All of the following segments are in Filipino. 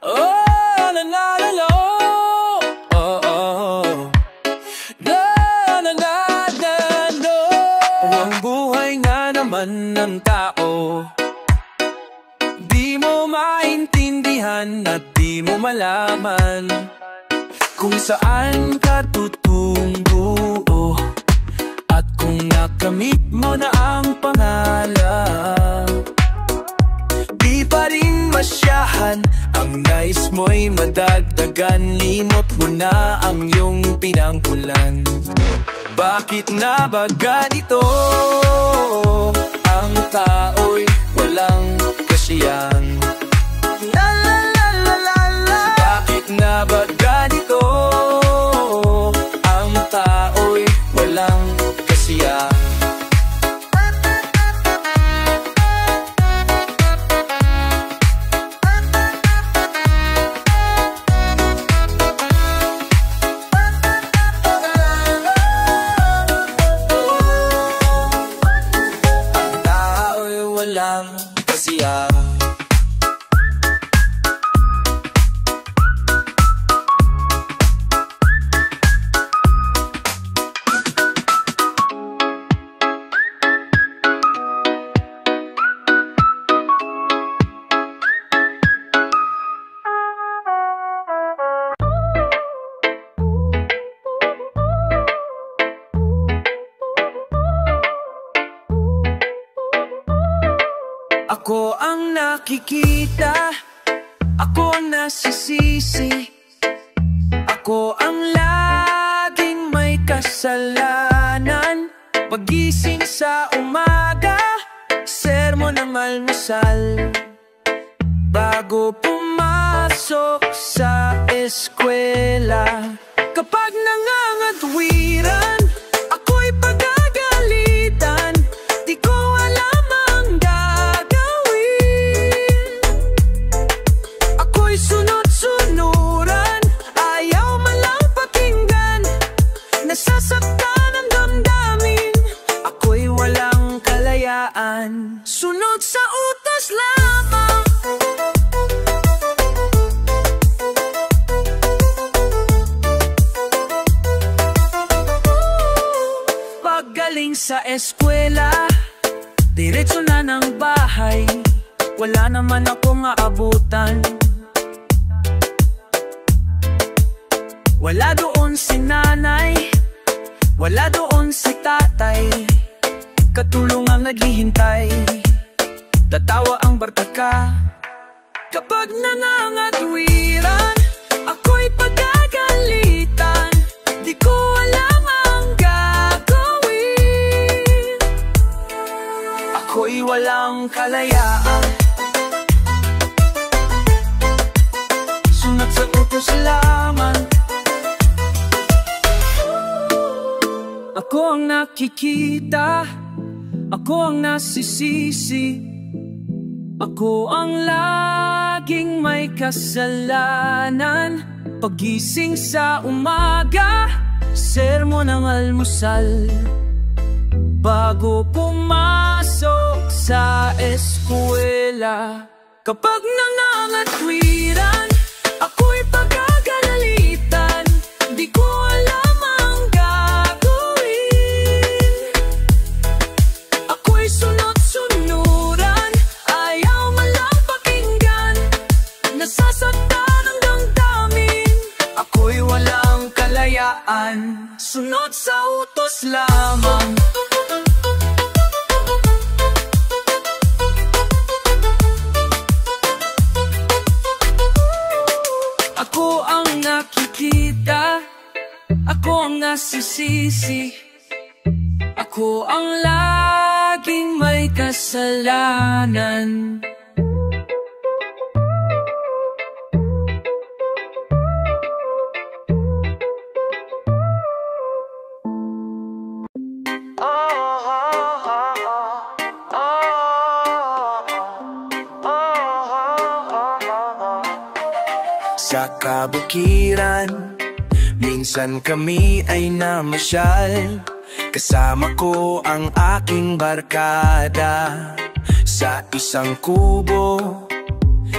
Oh, na na na na, oh, oh. Na na na na no. Ang buhay nga naman ng tao, di mo maintindihan at di mo malaman kung saan ka tutungo at kung nakamit mo na ang pangalan. Di pa rin masyahan ang nais mo'y madagdagan, limot mo na ang iyong pinangkulan. Bakit na ba ganito? Ang tao'y walang kasiyahan. La la la la la la. Bakit na ba ganito? Ang tao'y walang kasiyahan. Walang kasiyahan. Ako ang nakikita, ako ang nasisisi, ako ang laging may kasalanan. Pagising sa umaga, sermon ng almusal, bago pumasok sa eskwela. Kapag nangangatwiran, ako'y pagagalitan, di ko alam ang sunod-sunuran, ayaw malang pakinggan, nasasaktan ang damdamin, ako'y walang kalayaan, sunod sa utos lamang. Paggaling sa eskwela, diretso na ng bahay, wala naman akong aabutan. Wala doon si nanay, wala doon si tatay, katulong ang naghihintay, tatawa ang bartaka. Kapag nangangatwiran, ako'y pagagalitan, di ko alam ang gagawin, ako'y walang kalayaan, sunod sa utos lamang. Ako ang nakikita, ako ang nasisisi, ako ang laging may kasalanan. Pagising sa umaga, sermon ng almusal, bago pumasok sa eskwela. Kapag nangangatwiran, ako'y pagagalitan, di ko alam ang sunod-sunuran, ayaw malang pakinggan, nasasaktan ang damdamin, ako'y walang kalayaan, sunod sa utos lamang. Ako ang nakikita, ako ang nasisisi, ako ang laging may kasalanan. Sa kabukiran, minsan kami ay namasyal, kasama ko ang aking barkada. Sa isang kubo,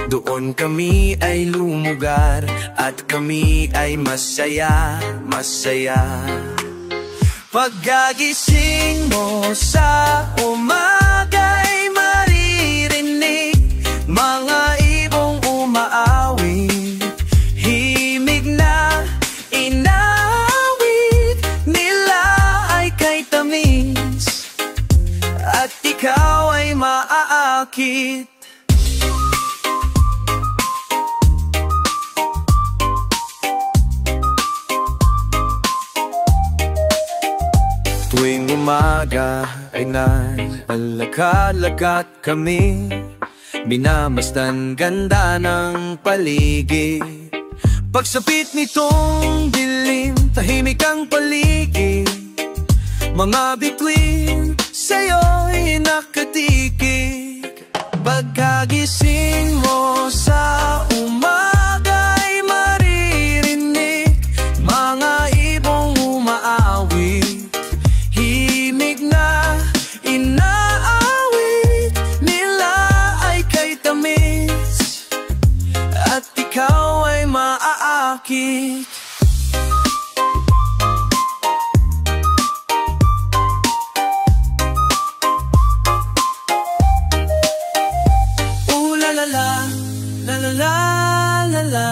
Doon kami ay lumugar at kami ay masaya, masaya. Pagkagising mo sa umaga'y maririnig mga ibong umaawit, himig na inaawit nila ay kay tamis, at ikaw ay maaakit. Tuwing umaga ay nalalakat kami, minamasdan ganda ng paligid. Pagsapit nitong dilim, tahimik ang paligid. Mga bituin sa'yo'y nakatikik. Pagkagising mo sa umaga'y maririnig mga ibong umaawit, himig na inaawit nila ay kay tamis, at ikaw ay maaakit. La-la-la,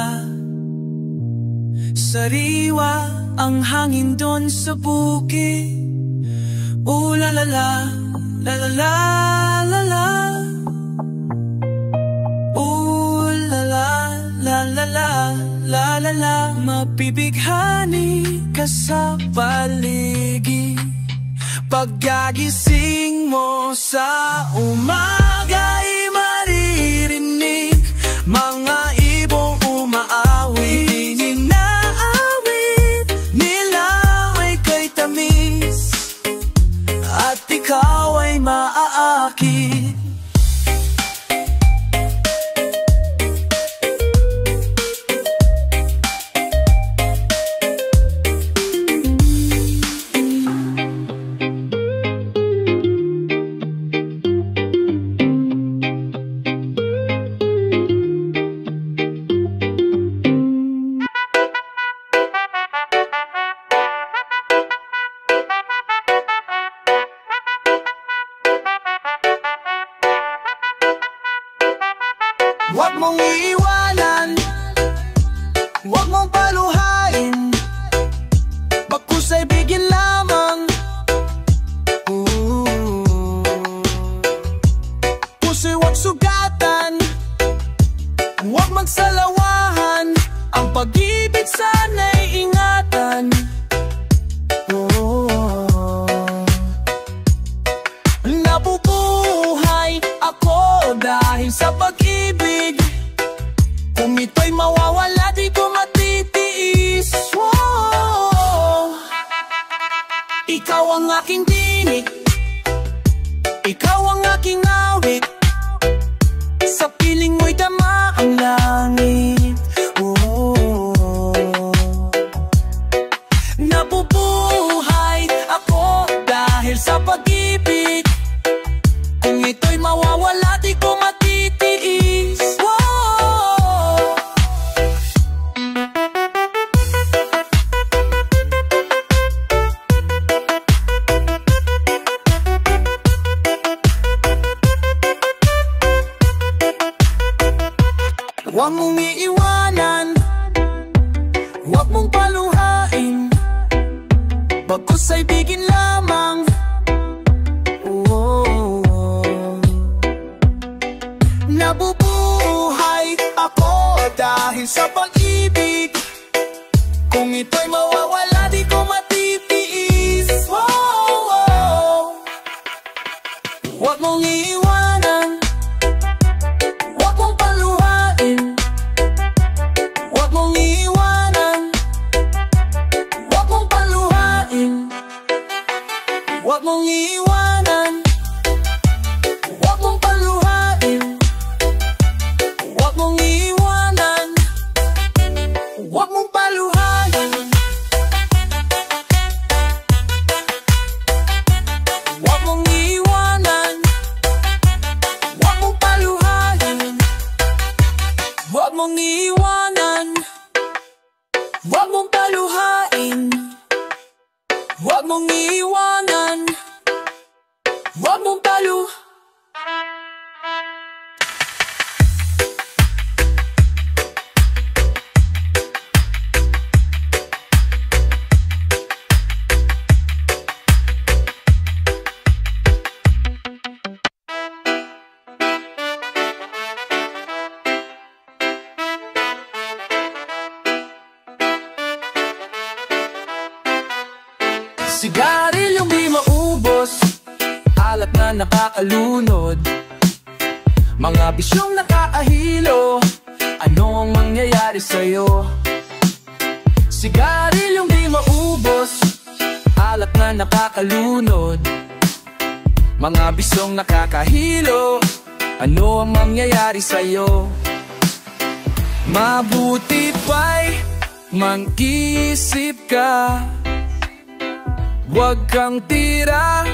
sariwa ang hangin doon sa bukid. La-la-la, la-la-la, la-la. La-la, la-la-la, la-la-la. Mabibighani ka sa paligid. Pagkagising mo sa umaga'y maririnig mga ibong umaawit, inaawit nila ay kay tamis, at ikaw ay maaakit. Huwag mong iiwanan, huwag mong paluhain, pagkusay bigyan lamang. Puso'y huwag sugatan, huwag magsalawahan, ang pag-ibig sana'y ingatan. Nabubuhay ako dahil sa pag-ibig. Kung ito'y mawawala, di ko matitiis. Ikaw ang aking tinig, ikaw ang aking awit, sa piling mo'y tama ang langit. Nabubuhay ako dahil sa pag-ibig. Kung ito'y mawawala, di ko matitiis. Huwag mong iiwanan, huwag mong paluhain, pagkusay bigyan lamang. Nabubuhay ako dahil sa pag-ibig. Kung ito'y mawawala, di ko matitiis. Huwag mong iiwanan, huwag mong paluhain, huwag mong iiwanan, huwag mong paluhain. Huwag mong iwanan, huwag mong paluhain. Huwag mong iwanan, huwag mong paluhain. Sigarilyong di maubos, alak na nakakalunod, mga bisyong nakaahilo, ano ang mangyayari sa'yo? Sigarilyong di maubos, alak na nakakalunod, mga bisyong nakakahilo, ano ang mangyayari sa'yo? Mabuti pa'y mag-isip ka, huwag kang tira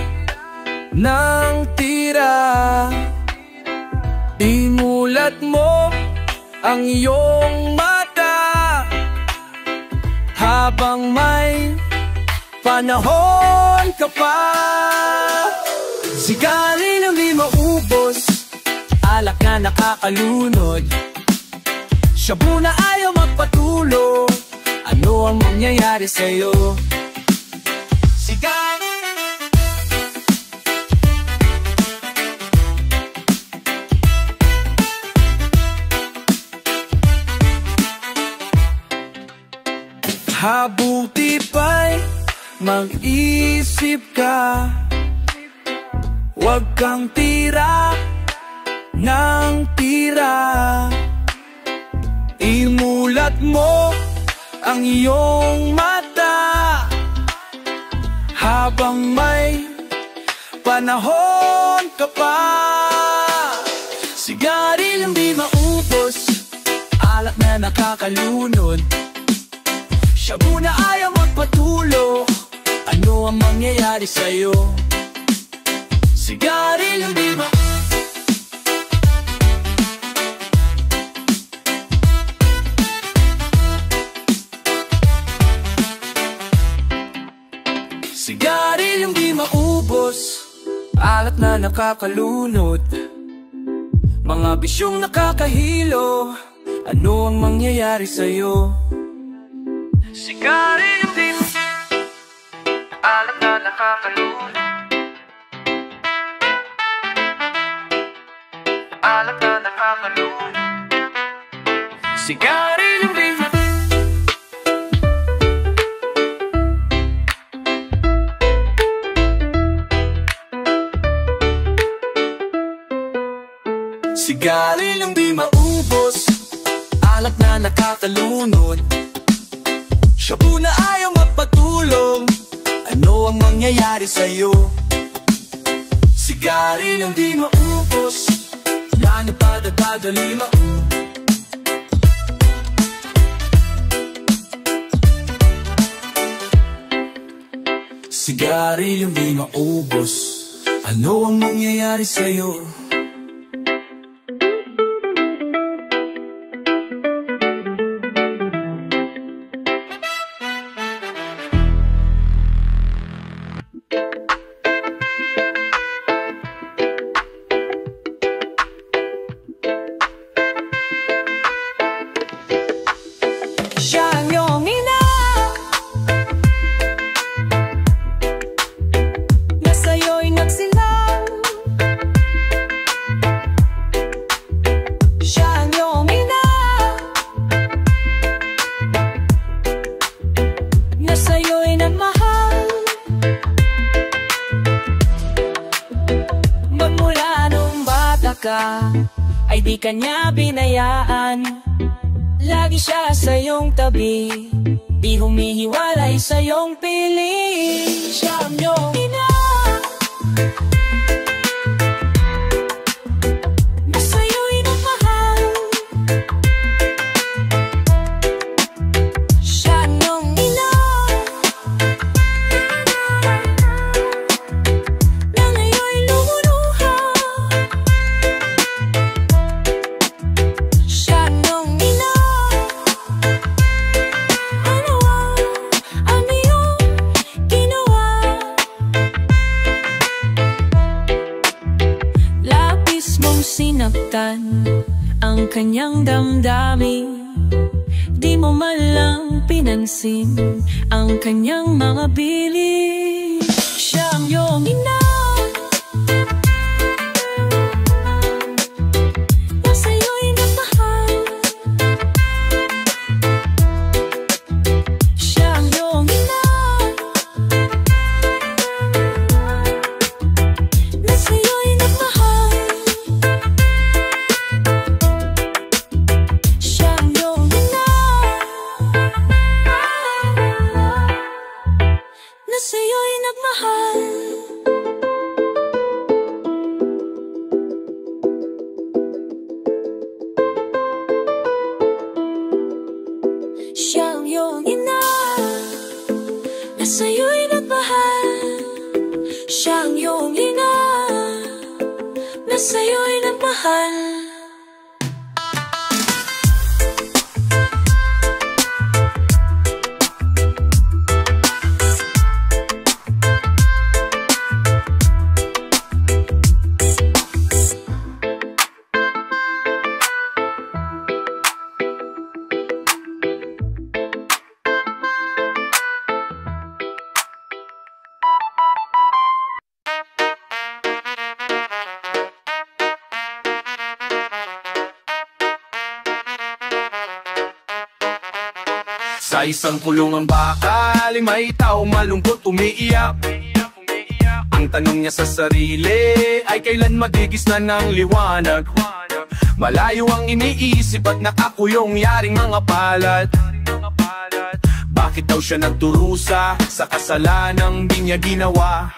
ng tira. Imulat mo ang iyong mata habang may panahon ka pa. Sigarilyong di maubos, alak na nakakalunod, shabu na ayaw magpatulo, ano ang mangyayari sa'yo? Habuti pa'y mag-isip ka, huwag kang tira ng tira. Imulat mo ang iyong mata habang may panahon ka pa. Sigarilyong di maubos, alak na nakakalunod, shabu na ayaw magpatulo, ano ang mangyayari sa'yo? Sigarilyong di maubos. Sigarilyong di maubos, alat na nakakalunod, mga bisyong nakakahilo, ano ang mangyayari sa'yo? Sigarilyong di alat na nakakalunod, alat na nakakalunod. Sigarilyong di Sigarilyong di maubos, alak na nakakalunod, shabu na ayaw magpatulong, ano ang mangyayari sa'yo? Sigarilyong di maubos, yan ang padadadali maubos. Sigarilyong di maubos, ano ang mangyayari sa'yo? Siya ang iyong ina, na sa'yo'y nagsilang. Siya ang iyong ina, na sa'yo'y nagmahal. Magmula nung bata ka, ay di kanya binayaan. Lagi siya sa iyong tabi, di humihiwalay sa iyong piling. Siya ang iyong ina, na sa'yo'y nagmahal. Siya ang iyong ina, na ngayon'y lumuluha. Siya ang iyong kanyang damdamin. Di mo man lang pinansin ang kanyang mga bili. Siya ang iyong ina, na sa'yo'y nagmahal. Siya ang iyong ina, na sa'yo'y nagmahal. Siya ang iyong ina, na sa'yo'y nagmahal. Siya ang iyong ina, na sa'yo'y nagmahal. Siya ang iyong ina, na sa'yo'y nagmahal. Sa isang kulungang bakal, may tao malungkot umiiyak. Ang tanong niya sa sarili ay kailan magigis na ng liwanag. Malayo ang iniisip at nakakuyong yaring mga palad. Bakit daw siya nagturusa sa kasalanang di niya ginawa?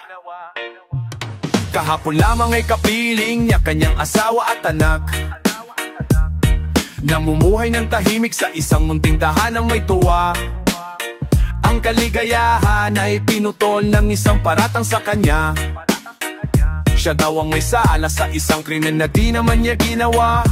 Kahapon lamang ay kapiling niya kanyang asawa at anak. Namumuhay ng tahimik sa isang munting tahanang may tuwa. Ang kaligayahan ay pinutol ng isang paratang sa kanya. Siya daw ang may sala sa isang krimen na di naman niya ginawa.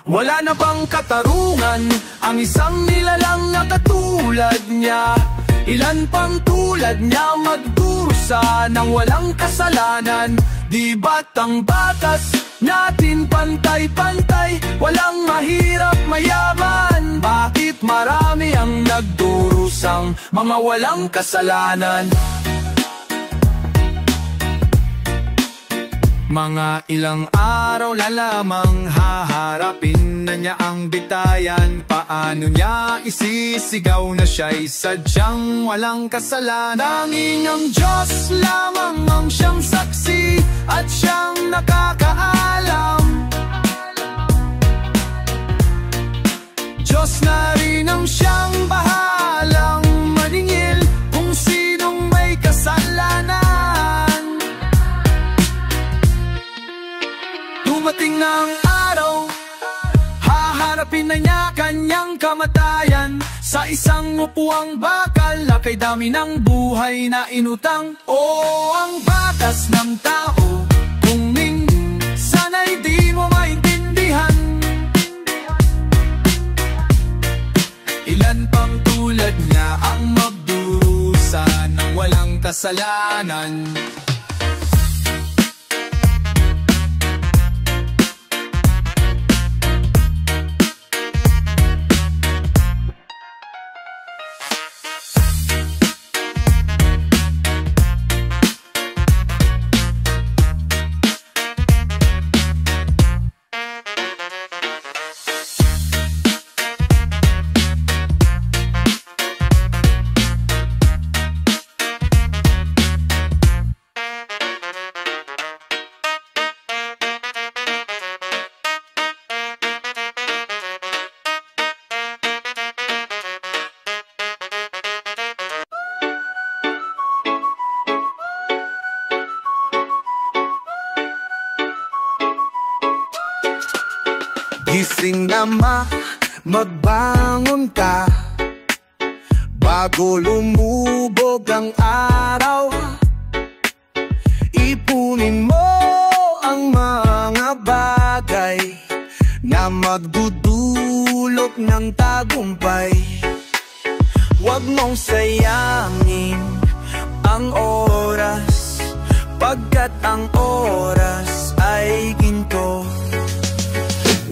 Wala na bang katarungan ang isang nilalang na katulad niya? Ilan pang tulad niya magdusa ng walang kasalanan? Di ba't ang batas natin pantay-pantay? Walang mahirap mayaman. Bakit marami ang nagdurusang mga walang kasalanan? Mga ilang araw na lamang haharapin na niya ang bitayan. Paano niya isisigaw na siya'y sadyang walang kasalanan? Tanging ang Diyos lamang ang siyang saksi at siyang nakakaalam. Diyos na rin ang siyang bahalang maningil kung sinong may kasalanan. Dumating ng araw, haharapin na niya kanyang kamatayan. Sa isang upuang bakal na kay dami ng buhay na inutang. Oo, ang batas ng tao kung sana'y di mo maintindihan. Ilan pang tulad niya ang magdurusa ng walang kasalanan. Gising na magbangon ka bago lumubog ang araw. Ipunin mo ang mga bagay na magdudulot ng tagumpay. Huwag mong sayangin ang oras, pagkat ang oras ay ginto.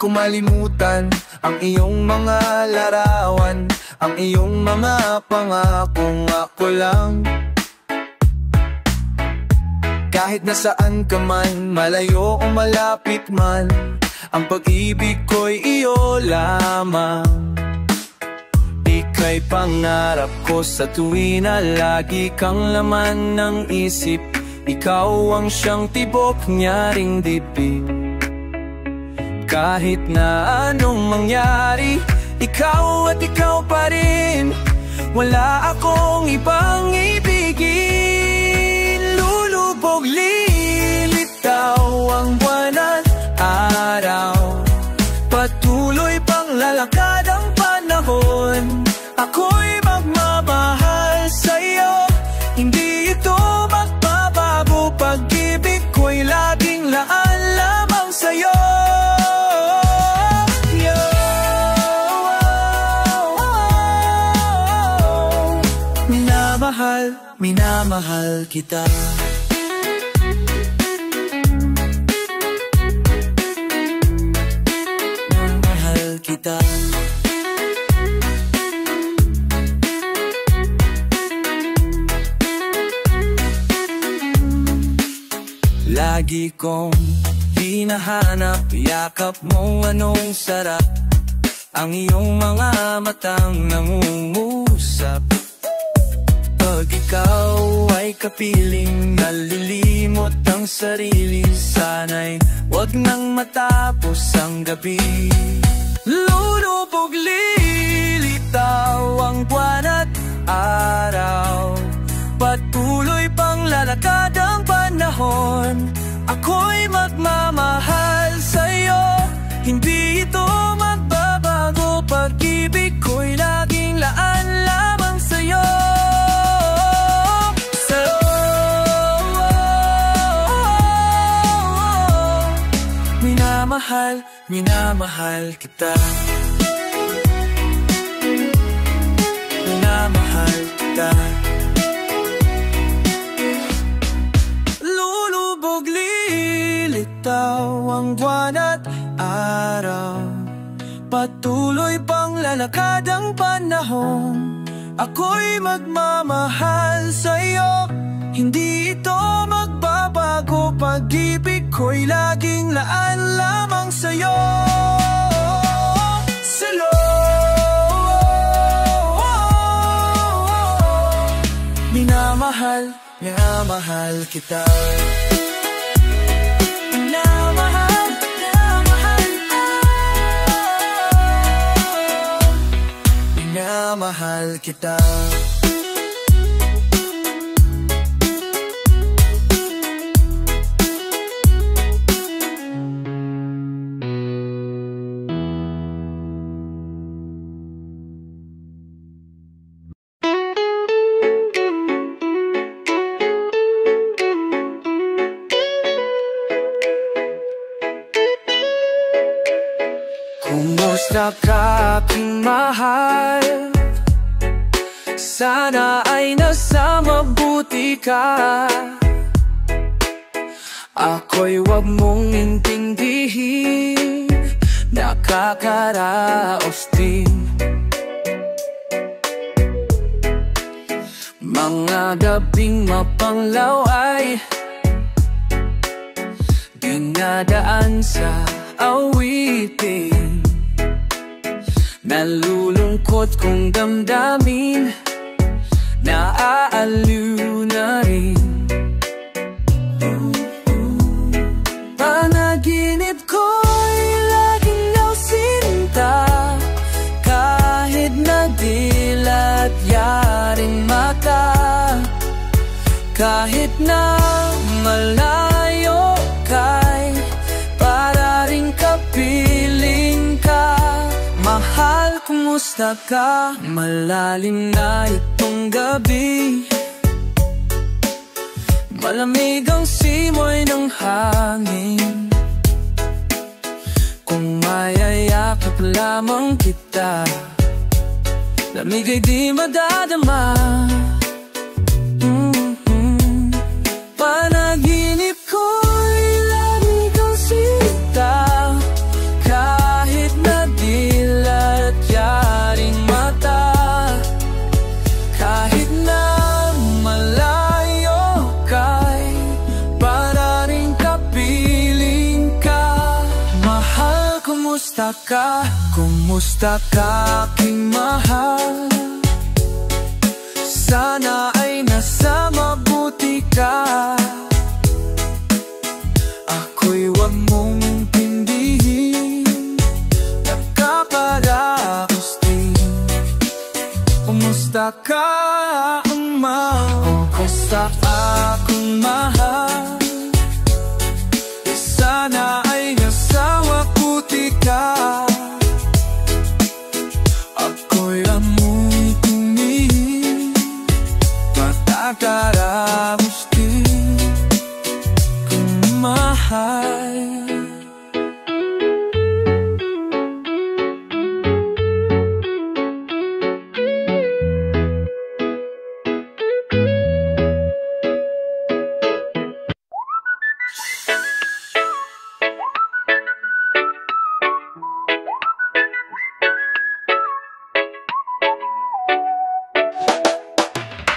ko malimutan ang iyong mga larawan, ang iyong mga pangakong ako lang. Kahit nasaan ka man, malayo o malapit man, ang pag-ibig ko'y iyo lamang. Ika'y pangarap ko sa tuwi na lagi kang laman ng isip. Ikaw ang siyang tibok nyaring dibdib. Kahit na anong mangyari, ikaw at ikaw pa rin. Wala akong ibang ibigin. Lulubog, lilitaw ang buwan at araw. Patuloy pang lalakad ang panahon. Ako'y magmamahal sa'yo, hindi ito magbabago. Pag-ibig ko'y laging laan lamang sa'yo. Minamahal, minamahal kita. Minamahal kita. Lagi kong hinahanap, yakap mo anong sarap. Ang iyong mga matang nangungusap. Pag ikaw ay kapiling, nalilimot ang sarili. Sana'y wag nang matapos ang gabi. Lulubog, lilitaw ang buwan at araw. Patuloy pang lalakad ang panahon. Ako'y magmamahal sa'yo, hindi ito magbabago. Pag-ibig ko'y laging laan lamang sa'yo. Minamahal, minamahal kita. Minamahal kita. Lulubog, lilitaw ang buwan at araw. Patuloy pang lalakad ang panahon. Ako'y magmamahal sa'yo, hindi ito magbabago. Pag-ibig ko'y laging laan lamang sa'yo. Salo, minamahal, minamahal kita. Minamahal, minamahal kita. Minamahal kita. Kumusta ka, aking mahal? Sana ay nasa mabuti ka. Ako'y wag mong intindihin, nakakaraos din. Mga gabing mapanglaw ay dinadaan sa awitin. Nalulungkot kong damdamin, naaaliw na rin. Panaginip ko'y laging nausinta, kahit na dilat yaring mata. Kahit na malayo kay para rin kapiling ka. Mahal, kumusta ka? Malalim na itong gabi, malamig ang simoy ng hangin. Kung mayayakap lamang kita, lamig ay di madadama. Panaginip ko'y lagi kang sinta, Kumusta ka? Kumusta ka, aking mahal? Sana ay nasa mabuti ka. Ako'y wag mong tindihin, nakakaraos din. Kumusta ka, ang mahal? Kumusta akong mahal? Sana ay nasa mabuti ka. Ako'y amoy tingin, matagaraos din kung mahal.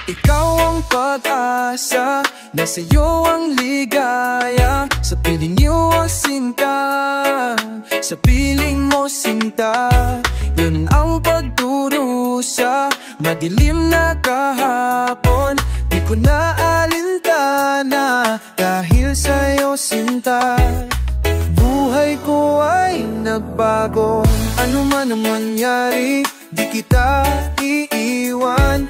Ikaw ang pag-asa, nasa iyo ang ligaya. Sa piling niyo ang sinta, sa piling mo sinta. Yun ang pagdurusa, madilim na kahapon. Di ko na alintana, dahil sa'yo sinta. Buhay ko ay nagbago, ano man ang mangyari, di kita iiwan.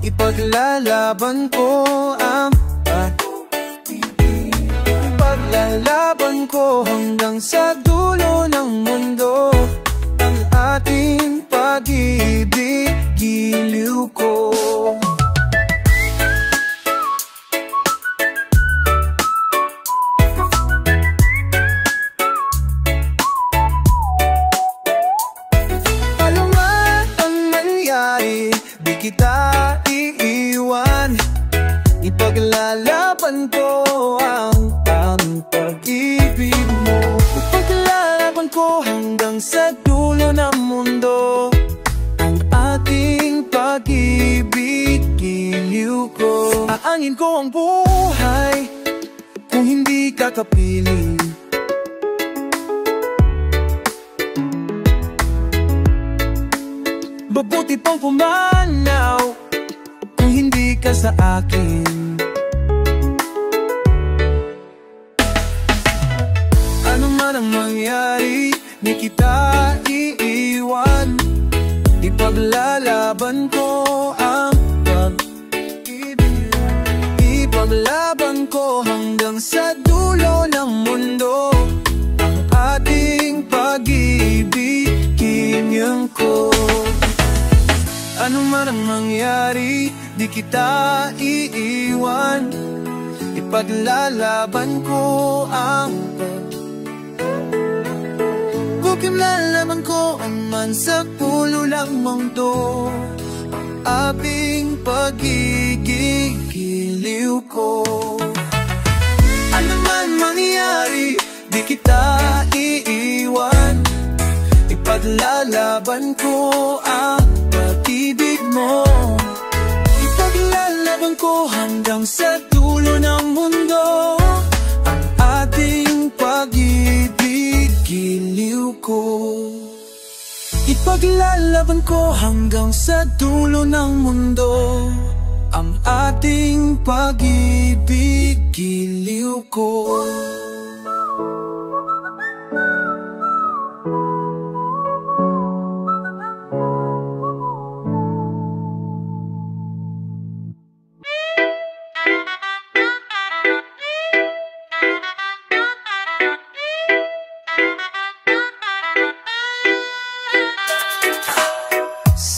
Ipaglalaban ko ang ipaglalaban ko hanggang sa dulo ng mundo. Ang ating pag-ibig, giliw ko. Ano man ang mangyari, di kita iiwan. Ipaglalaban ko ang pag-ibig mo. Ipaglalaban ko hanggang sa dulo ng mundo. Ang ating pag-ibig, giliw ko. Aangin ko ang buhay kung hindi ka kapiling. Mabuti pang pumanaw kung hindi ka sa akin. Ano man ang mangyari, di kita iiwan. Ipaglalaban ko ang pag-ibig. Ipaglaban ko hanggang sa dulo ng mundo. Ang ating pag-ibig, kiniyang ko. Ano man ang mangyari, di kita iiwan. Ipaglalaban ko ang Kukiglalaban ko ang man sa pulo ng mundo. Ang ating pagigigiliw ko. Ano man mangyari, di kita iiwan. Ipaglalaban ko ang pag-ibig mo. Ipaglalaban ko hanggang sa dulo ng mundo. Ang ating pag-ibig, giliw ko. Ipaglalaban ko hanggang sa dulo ng mundo. Ang ating pag-ibig, giliw ko.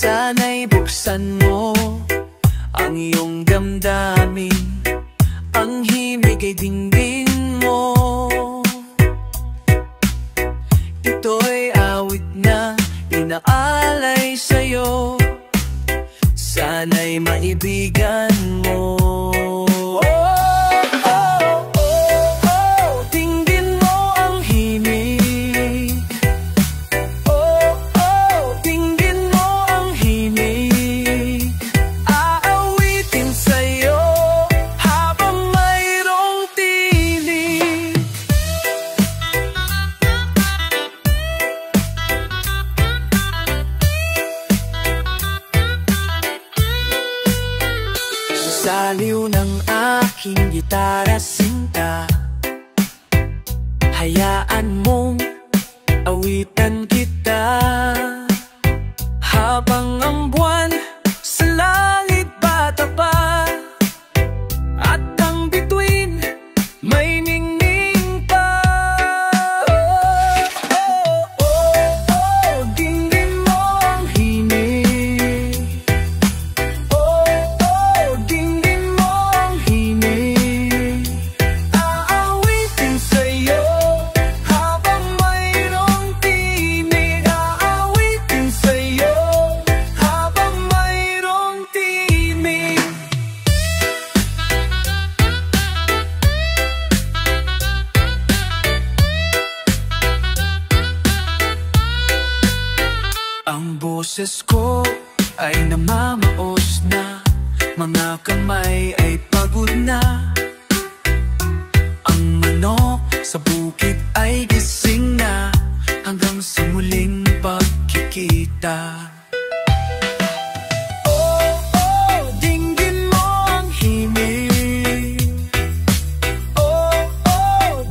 Sana'y buksan mo ang iyong damdamin, ang himig ay dingding mo. Ito'y awit na inaalay sa'yo, sana'y maibigan mo. Saliw ng aking gitara sinta, hayaan mong awitan kita. Habang ang buwan sa langit bata pa, at ang bituin may ningning pa. Dinggin mo ang himig, dinggin mo ang himig. Aawitin sa'yo habang mayroong tinig. Aawitin sa'yo habang mayroong tinig. Ang boses ko ay namamaos na, mga kamay ay pagod na. Ang manok sa bukid ay gising na, hanggang sa muling pagkikita. Dinggin mo ang himig,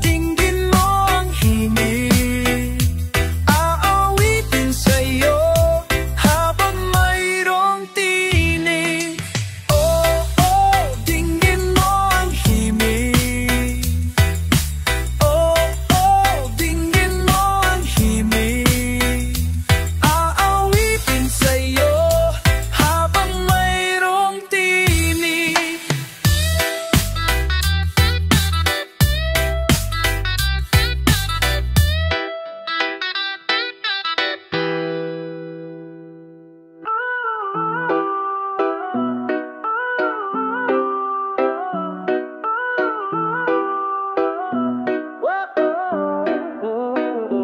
dinggin mo ang himig. Aawitin sa'yo habang mayroong tinig. Dinggin mo ang himig, dinggin mo ang himig. Aawitin sa'yo habang mayroong tinig.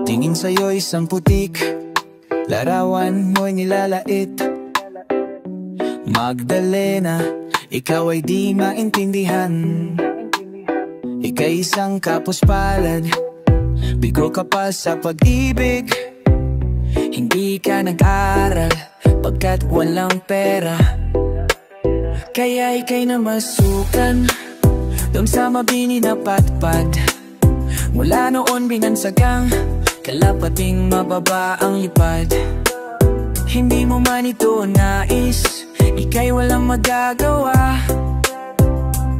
Tingin sa'yo isang putik, larawan mo'y nilalait. Magdalena, ikaw ay di maintindihan. Ika'y isang kapuspalad, bigo ka pa sa pag-ibig. Hindi ka nag-aral pagkat walang pera, kaya ika'y namasukan doon sa mabini na patpad. Mula noon binansagang kalapating mababa ang lipad. Hindi mo man ito nais, ika'y walang magagawa,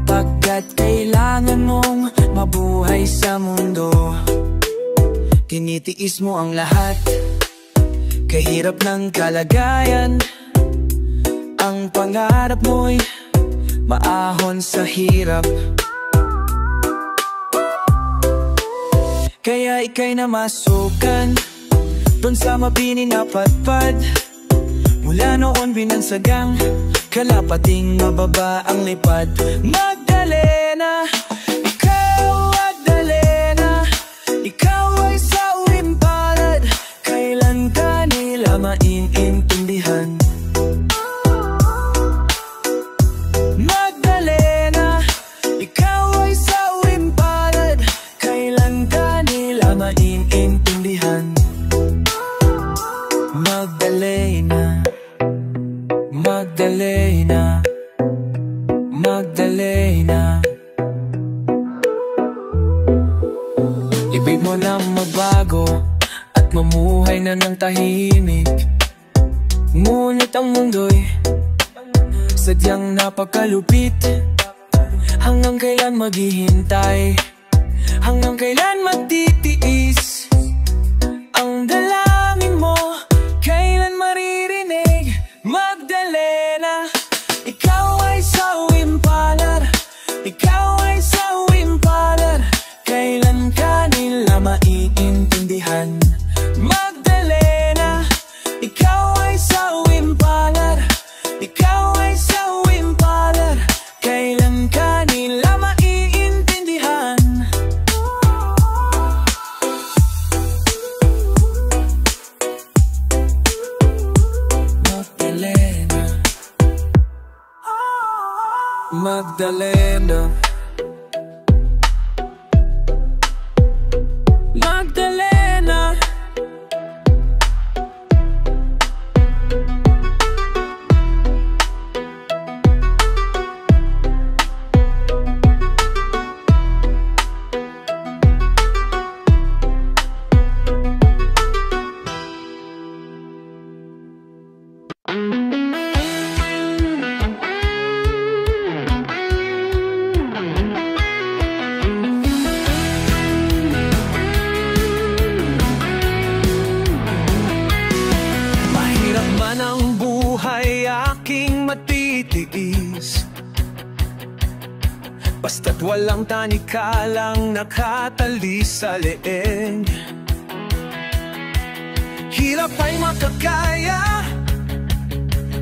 pagkat kailangan mong mabuhay sa mundo. Tinitiis mo ang lahat, kahirap ng kalagayan. Ang pangarap mo'y maahon sa hirap, kaya ika'y namasukan doon sa mabini na patpad. Mula noon binansagang kalapating mababa ang lipad. Magdalena, ikaw Magdalena, ikaw ay sa uwing palad. Kailan ka nila maintindihan? Magdalena, ikaw ay sa uwing palad. Kailan ka nila maintindihan? Magdalena, Magdalena, Magdalena. Ibig mo na magbago at mamuhay na ng tahimik. Ngunit ang mundo'y sadyang napakalupit. Hanggang kailan maghihintay? Hanggang kailan magtitiis? Ang dalangin mo kailan maririnig? Magdalena, ikaw ay sa uwing palad. Ikaw ay sa uwing palad. Kailan ka nila maiintindihan? Magdalena, ikaw ay sa uwing palad. Ikaw ay sa uwing palad. Kailan ka nila maiintindihan? Magdalena, Magdalena, Magdalena. Basta't walang tanikalang nakatali sa leeg. Hirap ay makakaya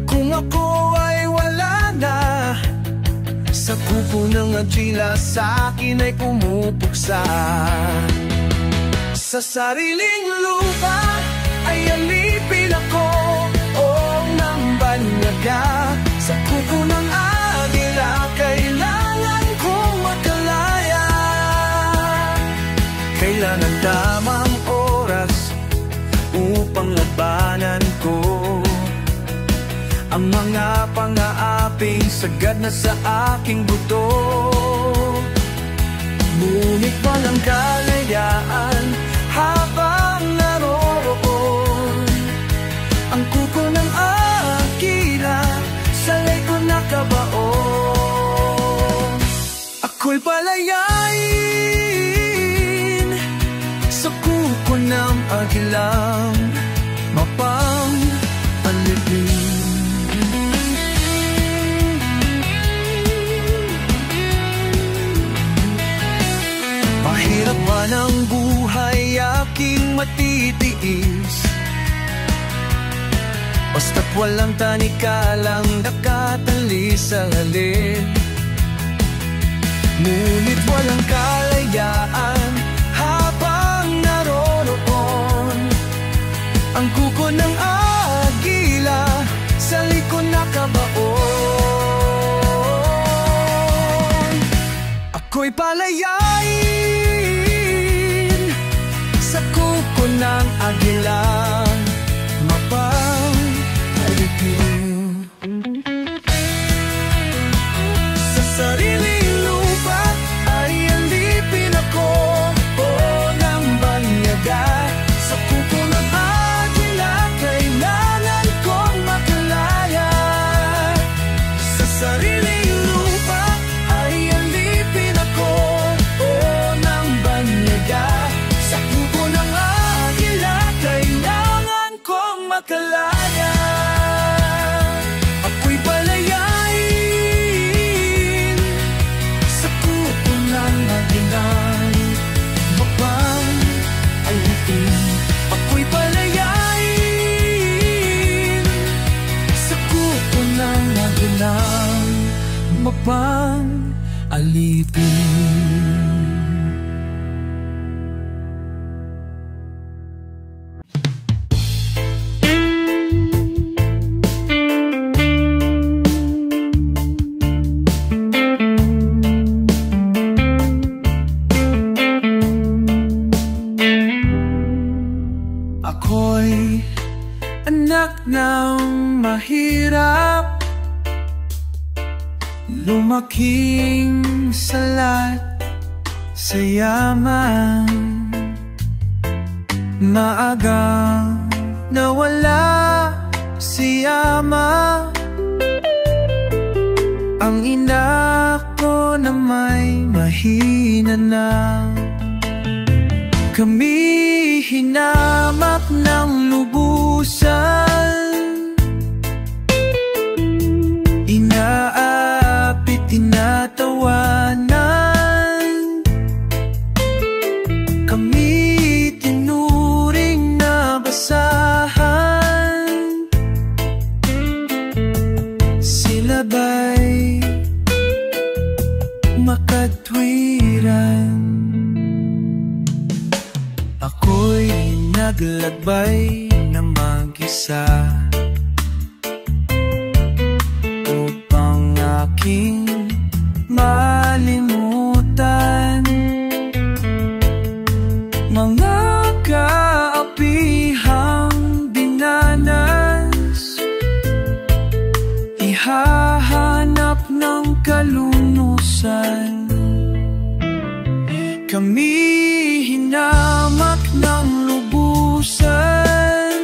kung ako ay wala na. Sa kupo ng agila sa akin ay pumupuksa. Sa sariling lupa ay alipin ako o ng banyaga. Sa kuko ng agila kailangan kong makalaya. Kailangan tamang oras upang labanan ko ang mga pangaaping sagad na sa aking buto. Ngunit walang kalayaan habang naroroon ang kuko ng agila sa leko nakabaon. Ako'y palayain sa kuko ng agilang mapang alipin. Mahirap man ang buhay aking matitiis, basta't walang tanikalang nakatali sa halin. Ngunit walang kalayaan habang naroroon ang kuko ng agila sa liko nakabaon. Ako'y palayain sa kuko ng agila mapang alipin. Sa sariling lupa ay alipin ako o ng banyaga. Sa kuko ng agila kailangan kong makalaya. Sa sariling lupa ay alipin ako o ng banyaga. Sa kuko ng agila kailangan kong makalaya. Ako'y palayain sa kuko ng agilang mapang alipin. Ako'y palayain sa kuko ng agilang mapang alipin. Ako'y anak ng mahirap, lumaking salat sa yaman. Maaga nawala si ama, ang ina ko na may mahina na. Kami hinamak ng lubusan, inaapit, tinatawanan. Kami tinuring na basahan, sila ba'y makatwiran? Ako'y naglagbay na mag-isa upang aking malimutan mga kaapihang dinanas. Ihahanap ng kalunusan. Kami hinamak ng lubusan,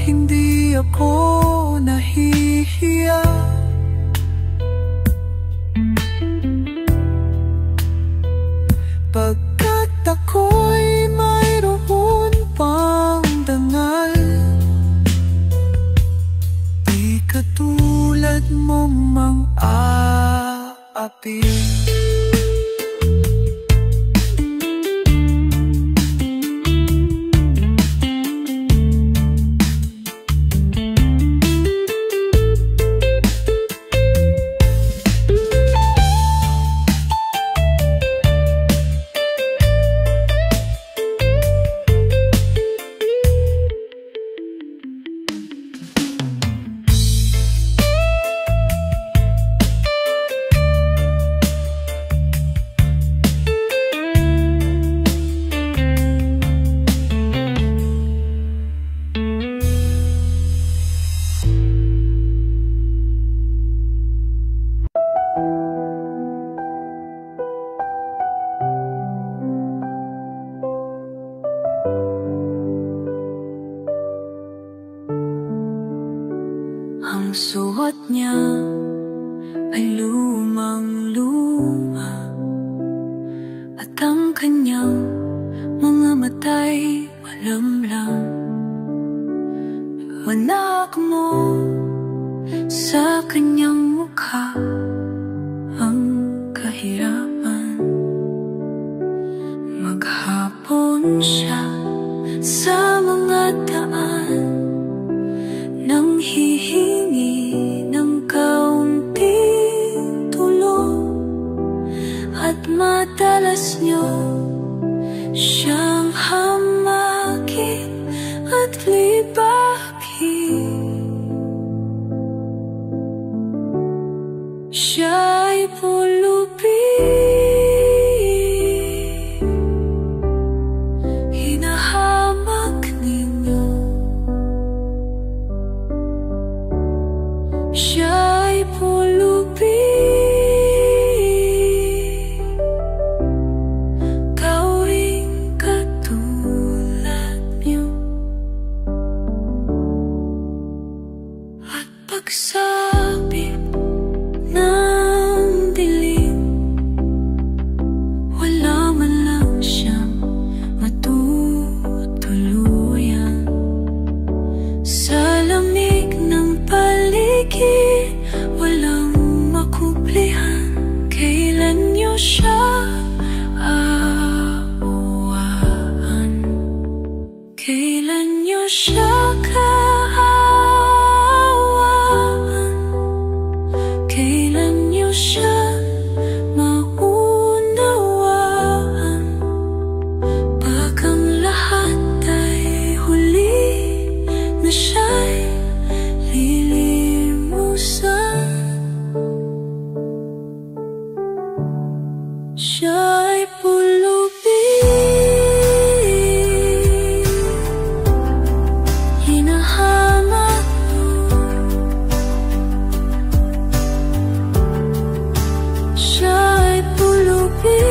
hindi ako nahihiya. Pagkat ako'y mayroon pang dangal, di katulad mo mang aapi. Ang suot niya ay lumang-luma, at ang kanyang mga mata'y malamlam. Wanak mo sa kanyang mukha ang kahirapan. Maghapon siya sa mga daan, nang hihingi ng kaunting tulong, at madalas niyo siyang hamakin at libakin. Siya'y pulubi, hinahamak ninyo. Siya'y pulubi, gawing katulad niyo. At pagsabit ng dilim, wala man lang siyang matutuluyan. Sa lamig ng paligid, walang makublihan. Kailan niyo siya aawaan? Kailan niyo siya kaawaan? Kailan niyo siya maunawaan? Pag ang lahat ay huli na siya'y lilimusan, siya'y pulubi, hinahamak mo. Siya'y pulubi,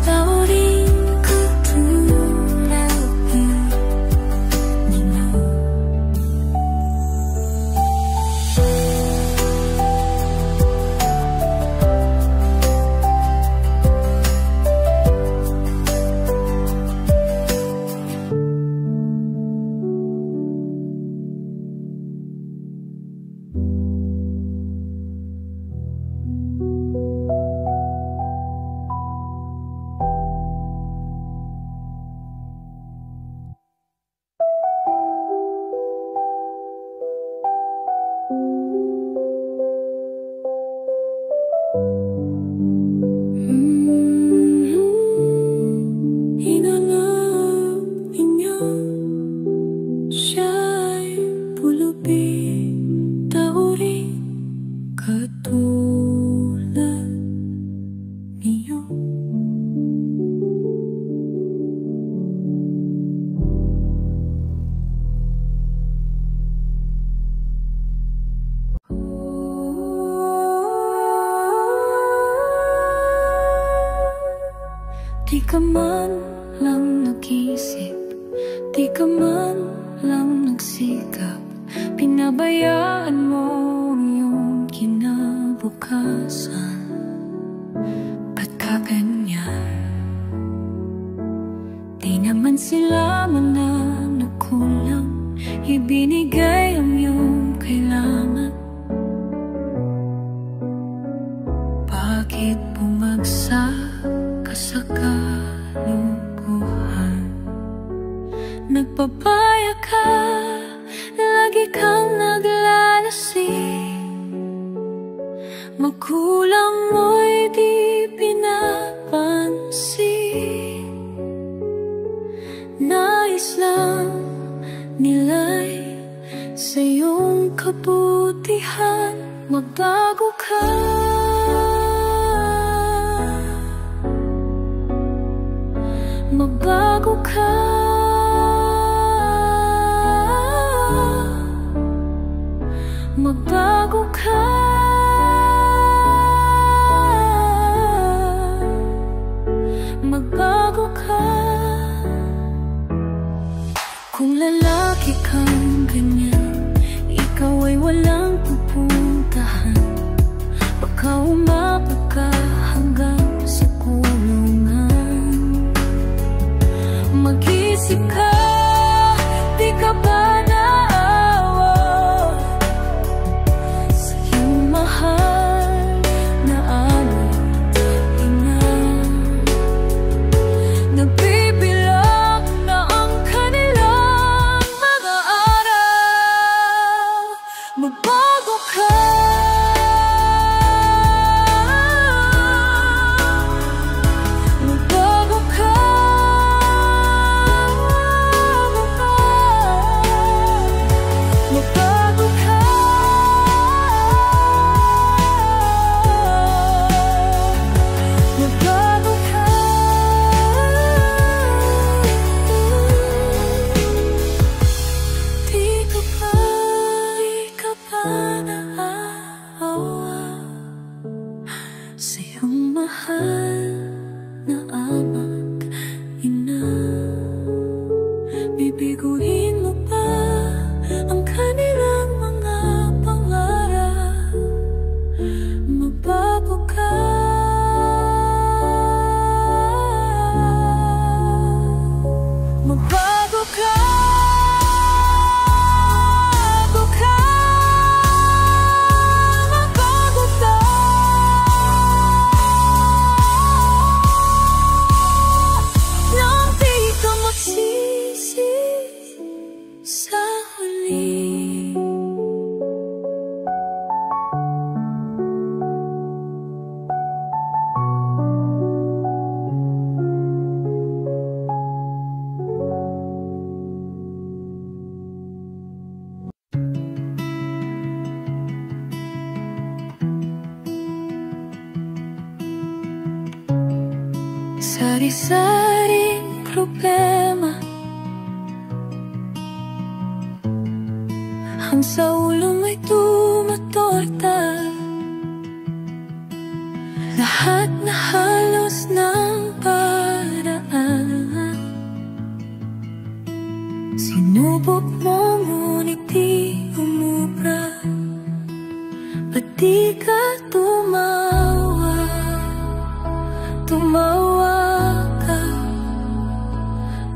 tao rin katulad ninyo. Hinanap ninyo, siya'y pulubi, tao rin katulad ninyo. Di ka man lang nakikita nag-isip, di ka man lang nagsikap. Pinabayaan mo yung kinabukasan. Ba't ka ganyan? Di naman sila man na nagkulang, ibinigay ang iyong kailangan. Bakit bumagsak ka sa kalubuhan? Nagpapaya ka, lagi kang naglalasing. Magulang mo'y di pinapansin. Nais lang nila'y sa iyong kabutihan. Magbago ka, magbago ka. Magbago ka, magbago ka. Kung lalaki kang ganyan, ikaw ay walang pupuntahan. Baka umabot ka hanggang sa kulungan. Mag-isip ka, di ka ba naawa sa iyong mahal na ama't ina? Nagbibilang na ang kanilang mga araw. Magbago ka, magbago ka. Magbago ka, magbago ka. Di ka pa naawa sa iyong mahal na ama't ina. Bibiguin mo pa ang kanilang mga pangarap. Magbago ka, magbago ka. Magbago ka, magbago ka. Nang di ka magsisi sa huli. Sari-saring problema ang sa ulo may tumatorta. Lahat na halos ng paraan sinubok mo ngunit di umubra. Ba't di ka tumawa? Tumawa ka,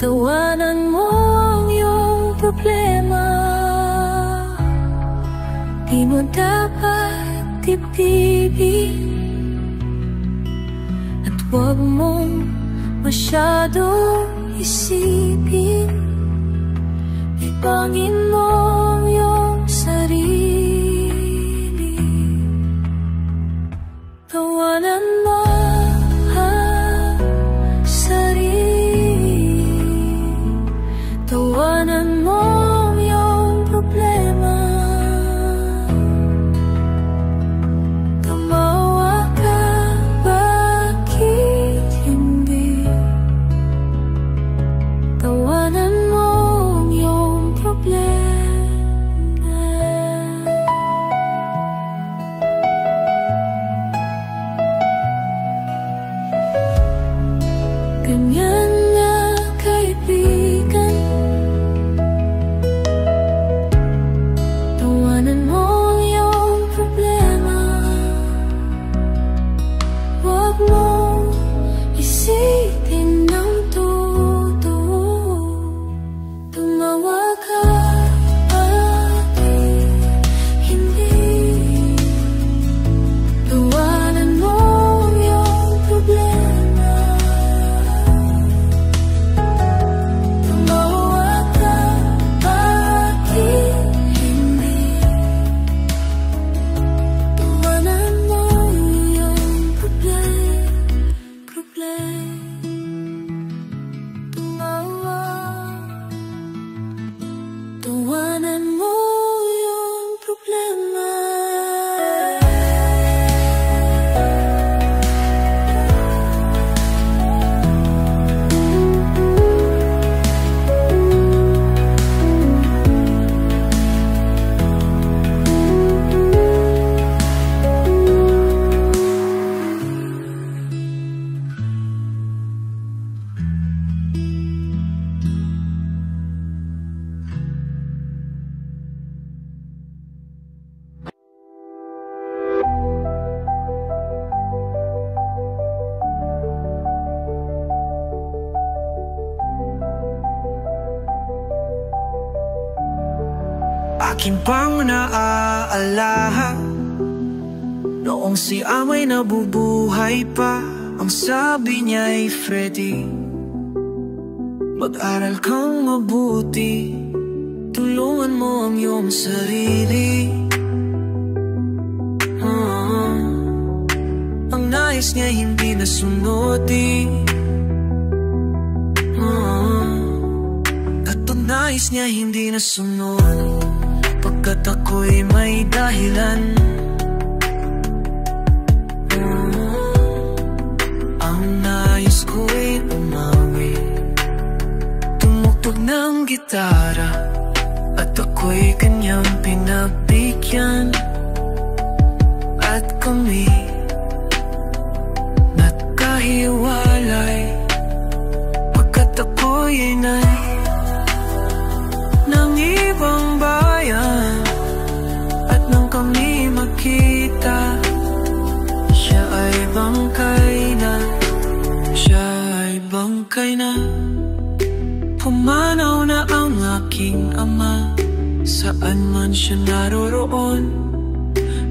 tawanan mo ang iyong problema. Di mo dapat tipibin at huwag mong masyadong isipin. Ibangin mo ang iyong sarili. Tawanan mo ang sarili. Tawanan mo ang iyong problema. Tumawa ka, bakit hindi? Tawanan mo ang iyong problema. Akin pang naaalaha, noong si Amay nabubuhay pa, ang sabi niya'y Freddy, mag-aral kang mabuti, tulungan mo ang iyong sarili. Ang nais niya hindi nasunodin, at ang nais niya hindi nasunod, pagkat ako'y may dahilan. Ang nais ko'y umawi, tumugtog ng gitara, at ako'y kanyang pinagbigyan. At kami nagkahiwalay, pagkat ako'y inay ng ibang bayan. At nang kami magkita, siya ay bangkay na, siya ay bangkay na. Pumanaw na ang aking ama, saan man siya naroroon.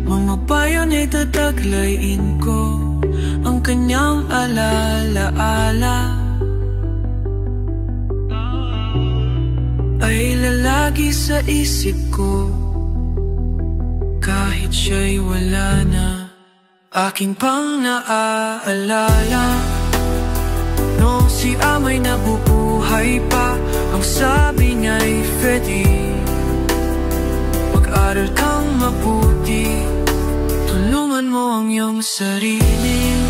Mga bayan ay tataglayin ko ang kanyang alaala, ay lalagi sa isip ko kahit siya'y wala na. Aking pang naaalala, noong si Amay nabubuhay pa, ang sabi niya'y Freddy, mag-aral kang mabuti, tulungan mo ang iyong sarili.